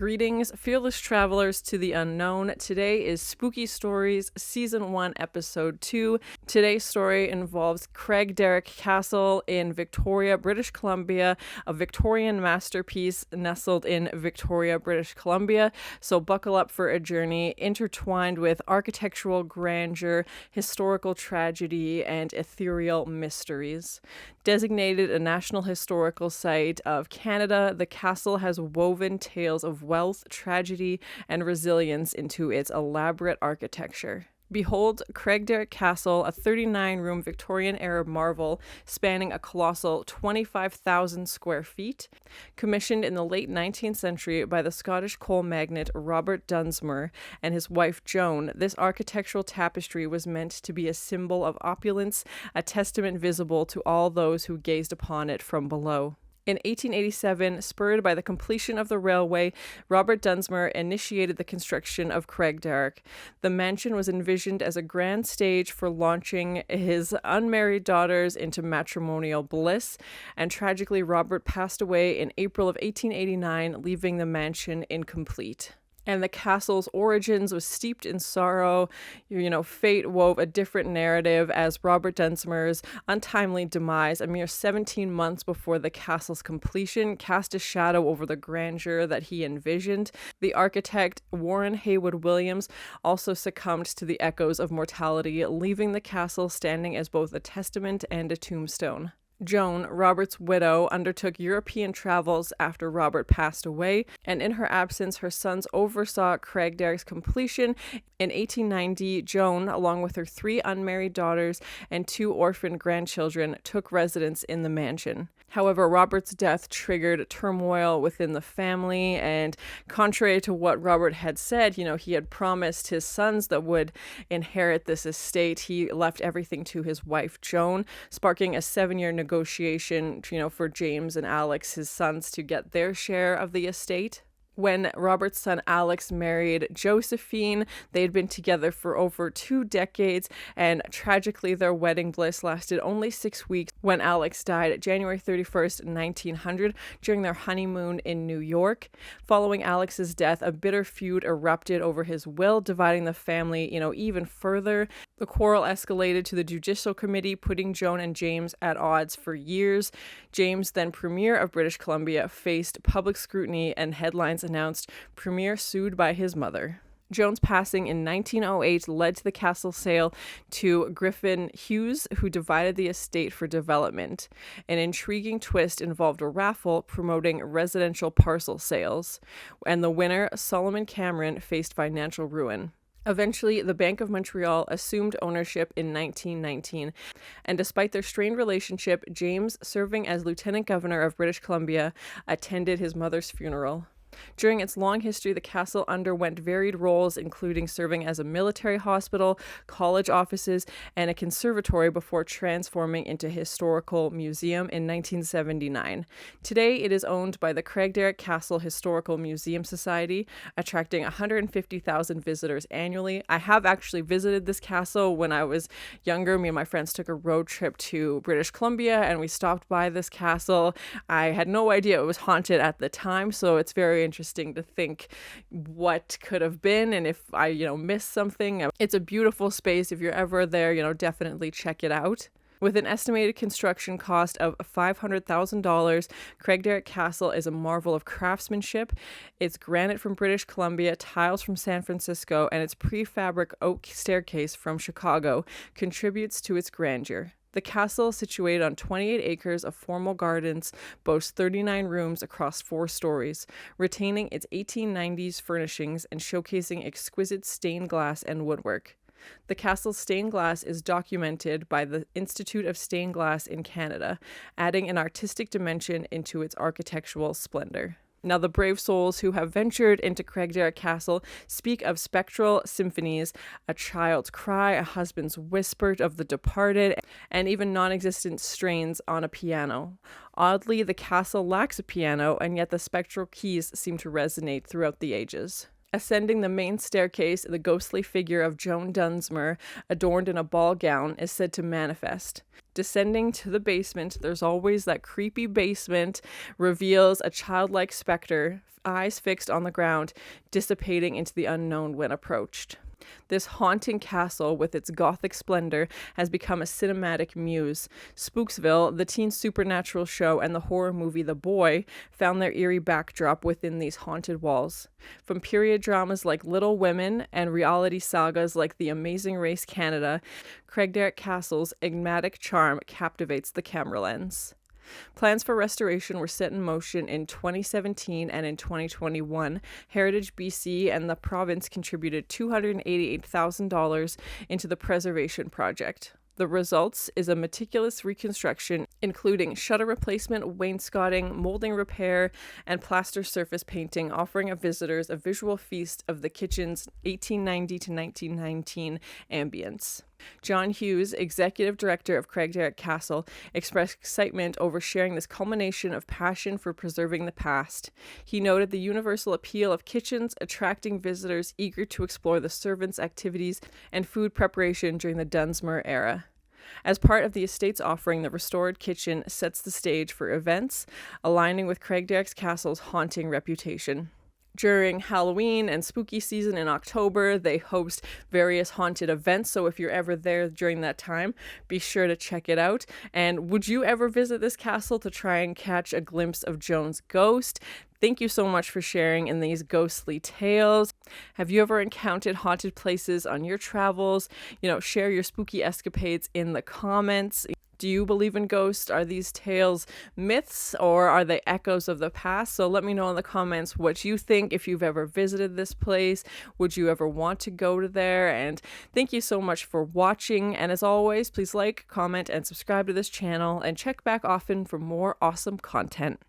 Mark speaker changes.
Speaker 1: Greetings, fearless travelers to the unknown. Today is Spooky Stories, Season 1, Episode 2. Today's story involves Craigdarroch Castle in Victoria, British Columbia, a Victorian masterpiece nestled in Victoria, British Columbia. So buckle up for a journey intertwined with architectural grandeur, historical tragedy, and ethereal mysteries. Designated a National Historical Site of Canada, the castle has woven tales of wealth, tragedy, and resilience into its elaborate architecture. Behold Craigdarroch Castle, a 39-room Victorian-era marvel spanning a colossal 25,000 square feet. Commissioned in the late 19th century by the Scottish coal magnate Robert Dunsmuir and his wife Joan, this architectural tapestry was meant to be a symbol of opulence, a testament visible to all those who gazed upon it from below. In 1887, spurred by the completion of the railway, Robert Dunsmuir initiated the construction of Craigdarroch. The mansion was envisioned as a grand stage for launching his unmarried daughters into matrimonial bliss, and tragically Robert passed away in April of 1889, leaving the mansion incomplete. And the castle's origins was steeped in sorrow. Fate wove a different narrative as Robert Dunsmuir's untimely demise, a mere 17 months before the castle's completion, cast a shadow over the grandeur that he envisioned. The architect, Warren Haywood Williams, also succumbed to the echoes of mortality, leaving the castle standing as both a testament and a tombstone. Joan, Robert's widow, undertook European travels after Robert passed away, and in her absence, her sons oversaw Craigdarroch's completion. In 1890, Joan, along with her 3 unmarried daughters and 2 orphaned grandchildren, took residence in the mansion. However, Robert's death triggered turmoil within the family, and contrary to what Robert had said, he had promised his sons that would inherit this estate. He left everything to his wife, Joan, sparking a 7-year negotiation, for James and Alex, his sons, to get their share of the estate. When Robert's son Alex married Josephine, they had been together for over 2 decades, and tragically their wedding bliss lasted only 6 weeks when Alex died January 31st, 1900, during their honeymoon in New York. Following Alex's death, a bitter feud erupted over his will, dividing the family, even further. The quarrel escalated to the Judicial Committee, putting Joan and James at odds for years. James, then Premier of British Columbia, faced public scrutiny, and headlines announced Premier sued by his mother. Joan's passing in 1908 led to the castle sale to Griffin Hughes, who divided the estate for development. An intriguing twist involved a raffle promoting residential parcel sales, and the winner, Solomon Cameron, faced financial ruin. Eventually, the Bank of Montreal assumed ownership in 1919, and despite their strained relationship, James, serving as Lieutenant Governor of British Columbia, attended his mother's funeral. During its long history, the castle underwent varied roles, including serving as a military hospital, college offices, and a conservatory before transforming into a historical museum in 1979. Today, it is owned by the Craigdarroch Castle Historical Museum Society, attracting 150,000 visitors annually. I have actually visited this castle when I was younger. Me and my friends took a road trip to British Columbia, and we stopped by this castle. I had no idea it was haunted at the time, so it's very interesting to think what could have been and if I, missed something. It's a beautiful space. If you're ever there, definitely check it out. With an estimated construction cost of $500,000, Craigdarroch Castle is a marvel of craftsmanship. Its granite from British Columbia, tiles from San Francisco, and its prefabric oak staircase from Chicago contributes to its grandeur. The castle, situated on 28 acres of formal gardens, boasts 39 rooms across 4 stories, retaining its 1890s furnishings and showcasing exquisite stained glass and woodwork. The castle's stained glass is documented by the Institute of Stained Glass in Canada, adding an artistic dimension into its architectural splendor. Now, the brave souls who have ventured into Craigdarroch Castle speak of spectral symphonies, a child's cry, a husband's whisper of the departed, and even non-existent strains on a piano. Oddly, the castle lacks a piano, and yet the spectral keys seem to resonate throughout the ages. Ascending the main staircase, the ghostly figure of Joan Dunsmuir, adorned in a ball gown, is said to manifest. Descending to the basement, there's always that creepy basement, reveals a childlike specter, eyes fixed on the ground, dissipating into the unknown when approached. This haunting castle, with its gothic splendor, has become a cinematic muse. Spooksville, the teen supernatural show, and the horror movie The Boy found their eerie backdrop within these haunted walls. From period dramas like Little Women and reality sagas like The Amazing Race Canada, Craigdarroch Castle's enigmatic charm captivates the camera lens. Plans for restoration were set in motion in 2017 and in 2021. Heritage BC and the province contributed $288,000 into the preservation project. The results is a meticulous reconstruction, including shutter replacement, wainscoting, molding repair, and plaster surface painting, offering visitors a visual feast of the kitchen's 1890 to 1919 ambience. John Hughes, executive director of Craigdarroch Castle, expressed excitement over sharing this culmination of passion for preserving the past. He noted the universal appeal of kitchens, attracting visitors eager to explore the servants' activities and food preparation during the Dunsmuir era. As part of the estate's offering, the restored kitchen sets the stage for events, aligning with Craigdarroch Castle's haunting reputation. During Halloween and spooky season in October, they host various haunted events. So if you're ever there during that time, be sure to check it out. And would you ever visit this castle to try and catch a glimpse of Joan's ghost? Thank you so much for sharing in these ghostly tales. Have you ever encountered haunted places on your travels? Share your spooky escapades in the comments. Do you believe in ghosts? Are these tales myths or are they echoes of the past? So let me know in the comments what you think. If you've ever visited this place, would you ever want to go to there? And thank you so much for watching. And as always, please like, comment, and subscribe to this channel and check back often for more awesome content.